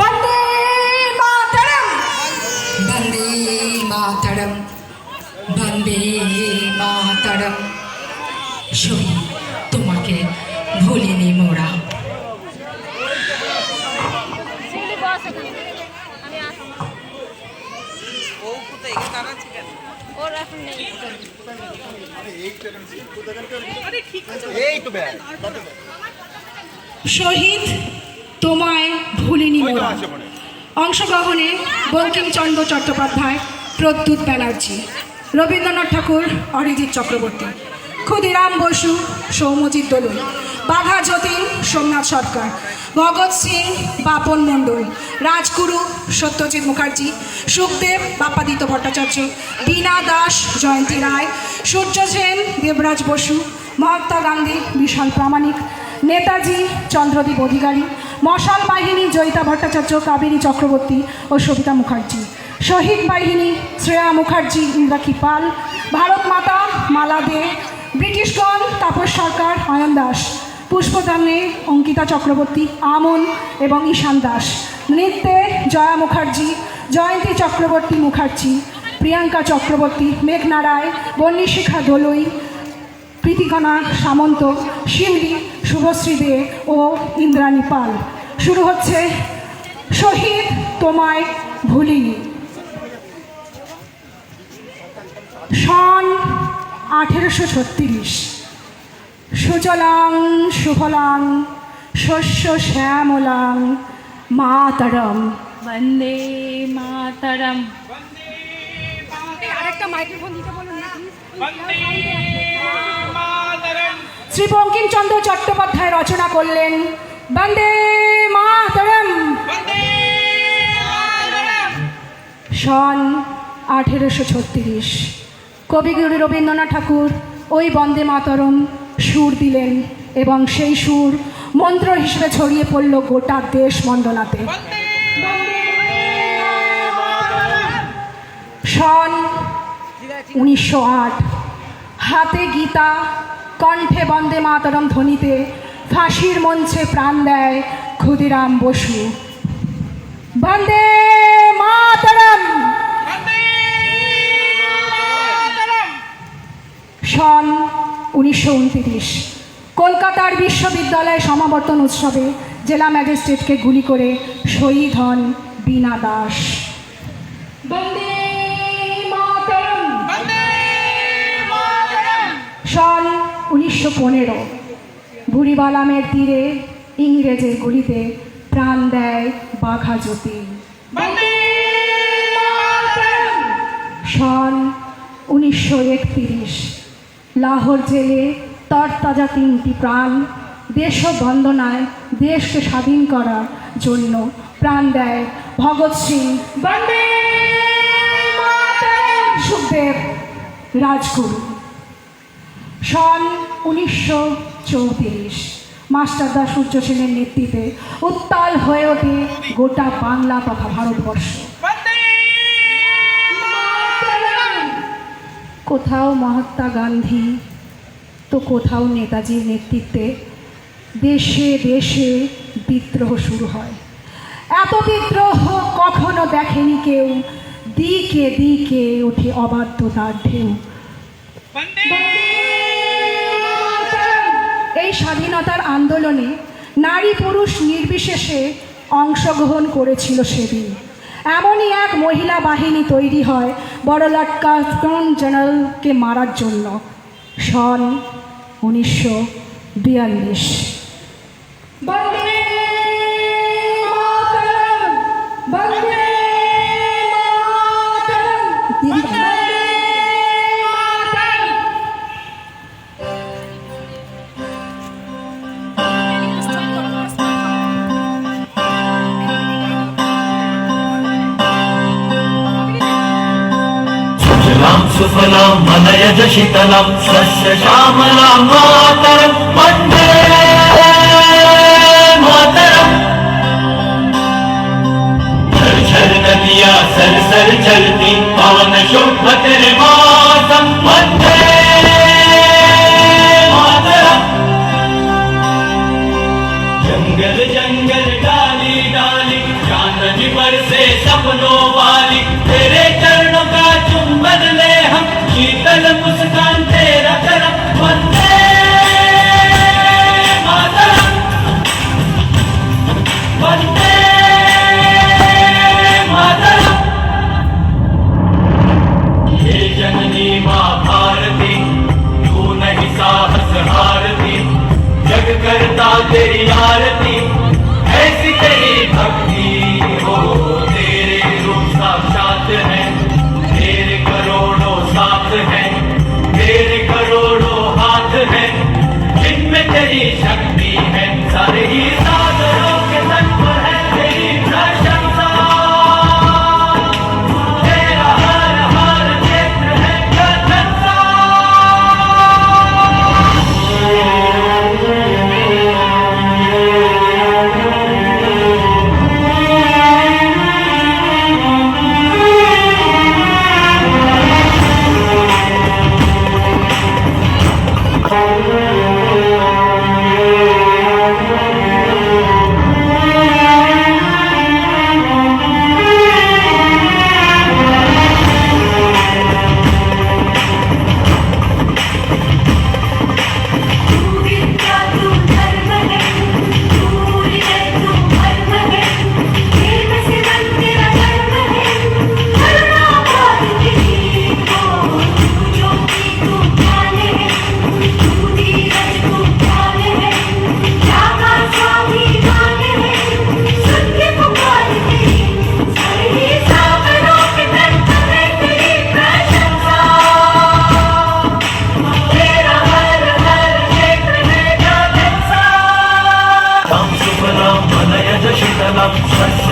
বন্দে মাতরম, বন্দে মাতরম, বন্দে মাতরম। শহীদ, তোমাকে ভুলিনি মোরা। শহীদ, তোমায় ভুলিনি মোরা। অংশগ্রহণে বঙ্কিমচন্দ্র চট্টোপাধ্যায়, প্রদ্যুৎ ব্যানার্জি, রবীন্দ্রনাথ ঠাকুর, অরিজিৎ চক্রবর্তী, ক্ষুদিরাম বসু, সৌম্যজিৎ দলুই, বাঘা যতীন, সোমনাথ সরকার, ভগৎ সিং, বাপন মণ্ডল, রাজগুরু, সত্যজিৎ মুখার্জি, সুখদেব, বাপ্পাদিত্য ভট্টাচার্য, বীণা দাস, জয়ন্তী রায়, সূর্য সেন, দেবরাজ বসু, মহাত্মা গান্ধী, বিশাল প্রামাণিক, নেতাজি, চন্দ্রদীপ অধিকারী, মশাল বাহিনী, জয়িতা ভট্টাচার্য, কাবেরী চক্রবর্তী ও সবিতা মুখার্জি, শহীদ বাহিনী, শ্রেয়া মুখার্জি, ইন্দ্রাক্ষী পাল, ভারত মাতা, মালা দে, ব্রিটিশগণ, তাপস সরকার, অয়ন দাস, পুষ্পদানে, অঙ্কিতা চক্রবর্তী, আমন এবং ঈশান দাস, নৃত্যে জয়া মুখার্জি, জয়ন্তী চক্রবর্তী মুখার্জি, প্রিয়াঙ্কা চক্রবর্তী, মেঘনা রায়, বন্নিশিখা দলুই, প্রীতিকণা সামন্ত, শিউলি, শুভশ্রী দে ও ইন্দ্রাণী পাল। শুরু হচ্ছে শহীদ, তোমায় ভুলিনি। সন 1836। সুজলাং সুফলাং শস্য শ্যামলাং মাতরম, বন্দে মাতরম। আরেকটা মাইক্রোফোন দিতে বলুন না। শ্রী বঙ্কিমচন্দ্র চট্টোপাধ্যায় রচনা করলেন বন্দে মাতরম। সন 1836। কবিগুরু রবীন্দ্রনাথ ঠাকুর ওই বন্দে মাতরম সুর দিলেন এবং সেই সুর মন্ত্র হিসেবে ছড়িয়ে পড়ল গোটা দেশ বন্দনাতে। সন 1908। হাতে গীতা, কণ্ঠে বন্দে মাতরম ধ্বনিতে ফাঁসির মঞ্চে প্রাণ দেয় ক্ষুদিরাম বসু। বন্দে মাতরম। সন 1929। কলকাতার বিশ্ববিদ্যালয় সমাবর্তন উৎসবে জেলা ম্যাজিস্ট্রেটকে গুলি করে শহীদ হন বীণা দাস। বন্দে মাতরম। সন 1915। বুড়িবালামের তীরে ইংরেজের গুলিতে প্রাণ দেয় বাঘা যতীন। সন 1931। লাহোর জেলে তরতাজা 3টি প্রাণ দেশ বন্দনায় দেশকে স্বাধীন করার জন্য প্রাণ দেয় ভগৎ সিং, সুখদেব, রাজগুরু। সন 1934। মাস্টারদা সূর্য সেনের নেতৃত্বে উত্তাল হয়ে ওঠে গোটা বাংলা তথা ভারতবর্ষ। কোথাও মহাত্মা গান্ধী তো কোথাও নেতাজির নেতৃত্বে দেশে দেশে বিদ্রোহ শুরু হয়। এত বিদ্রোহ কখনো দেখেনি কেউ, দিকে দিকে ওঠে অবাধ্যতার ঢেউ। এই স্বাধীনতার আন্দোলনে নারী পুরুষ নির্বিশেষে অংশগ্রহণ করেছিল সেদিন। এমনই এক মহিলা বাহিনী তৈরি হয় বড়লাট কার্জন জেনারেলকে মারার জন্য। সন 1942। বন্দে মাতরম, বন্দে মাতরম, বন্দে মাতরম। सुजलां सुफलां मलयज शीतलां शस्य श्यामलां मातरं वन्दे मातरम्। झर झर नदियाँ सर सर चलती पावन शुभ तेरे मातम वन्दे मातरम्। जंगल जंगल डाली डाली बरसे सपनों वाली, तेरे चरणों का चुंबन ले हम, शीतल मुस्कान तेरा करम। वंदे मातरम, वंदे मातरम। हे जननी माँ भारती, तू नहीं साहस हारती, जग करता तेरी आरती, ऐसी तेरी भक्ति हो। तेरे रूप साक्षात है, तेरे करोड़ों साथ है, तेरे करोड़ों हाथ है, जिनमें तेरी शक्ति है। सारे ही सागरों के तट पर है तेरी प्रशंसा, तेरा हर हर क्षेत्र है प्रशंसा।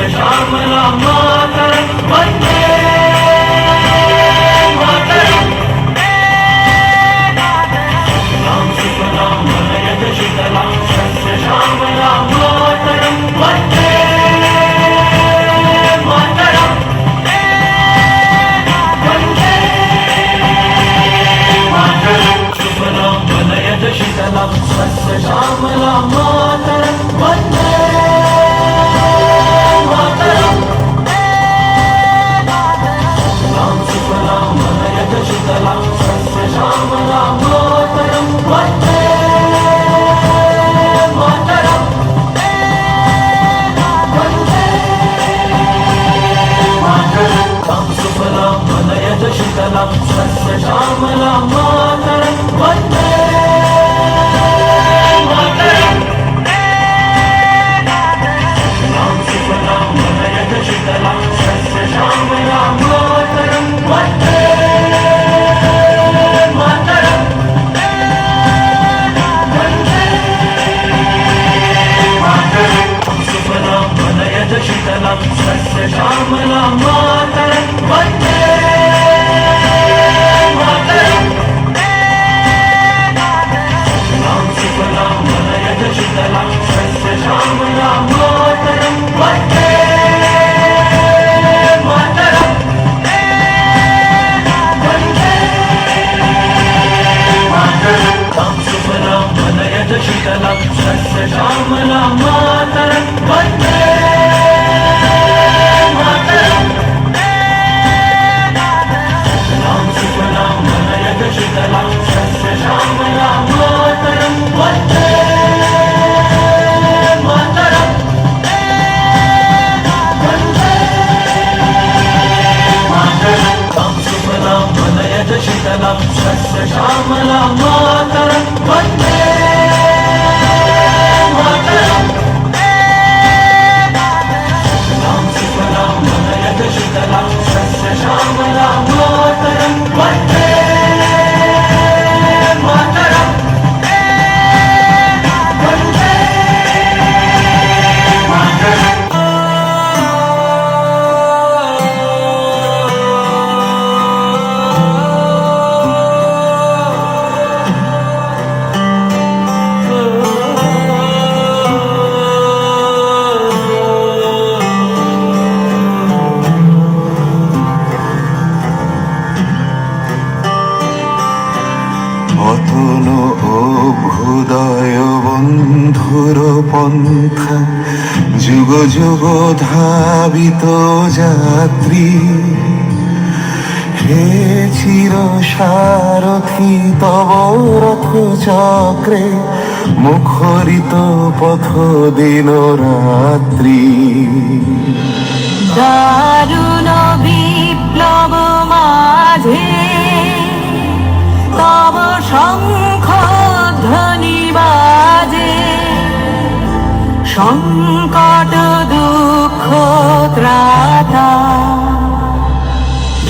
श्यामलां मातरं वन्दे मातरं। राम सुफलां वनयज शीतलां श्यामलां मातरं वन्दे मातरं। वन्दे मातरं। सुफलां वनयज शीतलां श्यामलां मातरं वन्दे मातरं। राम सुफलां वनयज शीतलां श्यामलां मातरं वन्दे मातरं। वन्दे मातरं। राम सुफलां वनयज शीतलां श्यामलां मातरं वन्दे मातरं। राम सुफलां वनयज शीतलां श्यामलां मातरं वन्दे मातरं। वन्दे मातरं। राम सुफलां वनयज शीतलां श्यामलां मातरं वन्दे मातरं। राम सुफलां वनयज शीतलां श्यामलां मातरं वन्दे मातरं। वन्दे मातरं। राम सुफलां वनयज शीतलां श्यामलां मातरं वन्दे मातरं। राम सुफलां वनयज शीतलां श्यामलां मातरं वन्दे मातरं। वन्दे मातरं। राम सुफलां वनयज शीतलां श्यामलां मातरं वन्दे मातरं। राम सुफलां वनयज शीतलां श्यामलां मातरं वन्दे मातरं। वन्दे मातरं। অতল অভ্যুদয় বন্ধুর পন্থা যুগ যুগ ধাবিত যাত্রী, হে চির সারথি তব রথ চক্রে মুখরিত পথ দিন রাত্রি। দারুণ বিপ্লব মাঝে তব শঙ্খ ধ্বনি বাজে, সংকট দুঃখ ত্রাতা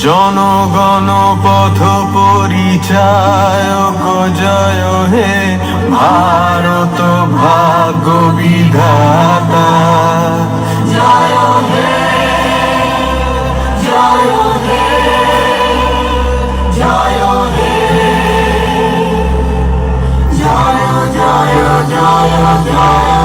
জনগণ পথ পরিচায়ক জয় হে ভারত ভাগ্য বিধাতা। জয় হে জয় হে জয় হে জয় জয় জয় জয়